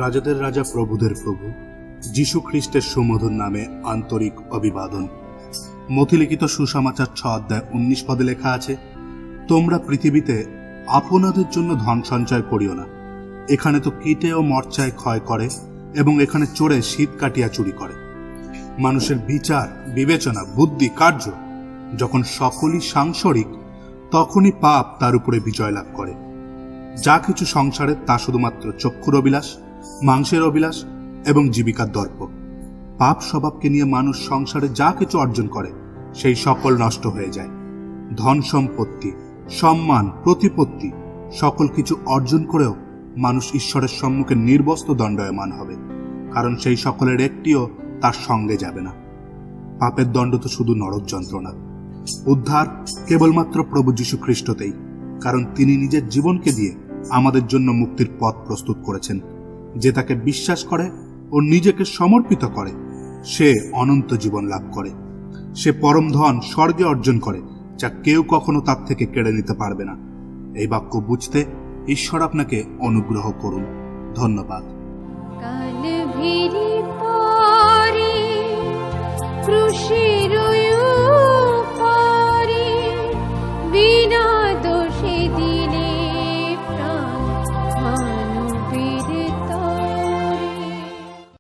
রাজাদের রাজা প্রভুদের প্রভু যীশু খ্রিস্টের সুমধুর নামে আন্তরিক অভিবাদন। মথিলিখিত সুসমাচার 6 অধ্যায় 19 পদে লেখা আছে, তোমরা পৃথিবীতে আপনাদের জন্য ধন সঞ্চয় করিও না। এখানে তো কীটে ও মর্চায় ক্ষয় করে এবং এখানে চোরে শীত কাটিয়া চুরি করে। মানুষের বিচার, বিবেচনা, বুদ্ধি, কার্য যখন সকলই সাংসারিক, তখনই পাপ তার উপরে বিজয় লাভ করে। যা কিছু সংসারে তা শুধুমাত্র চক্ষুর অভিলাষ, মাংসের অভিলাষ এবং জীবিকার দর্প। পাপ স্বভাবকে নিয়ে মানুষ সংসারে যা কিছু অর্জন করে সেই সকল নষ্ট হয়ে যায়। ধন সম্পত্তি, সম্মান, প্রতিপত্তি সকল কিছু অর্জন করেও মানুষ ঈশ্বরের সম্মুখে নির্বস্ত্র দণ্ডায়মান হবে, কারণ সেই সকলের একটিও তার সঙ্গে যাবে না। পাপের দণ্ড তো শুধু নরক যন্ত্রণা। উদ্ধার কেবলমাত্র প্রভু যীশু খ্রিস্টতেই, কারণ তিনি নিজের জীবনকে দিয়ে আমাদের জন্য মুক্তির পথ প্রস্তুত করেছেন। যে তাকে বিশ্বাস করে ও নিজেকে সমর্পিত করে সে অনন্ত জীবন লাভ করে। সে পরম ধন স্বর্গে অর্জন করে, যা কেউ কখনো তার থেকে কেড়ে নিতে পারবে না। এই বাক্য বুঝতে ঈশ্বর আপনাকে অনুগ্রহ করুন। ধন্যবাদ। কালভেরি পরে ক্রুশে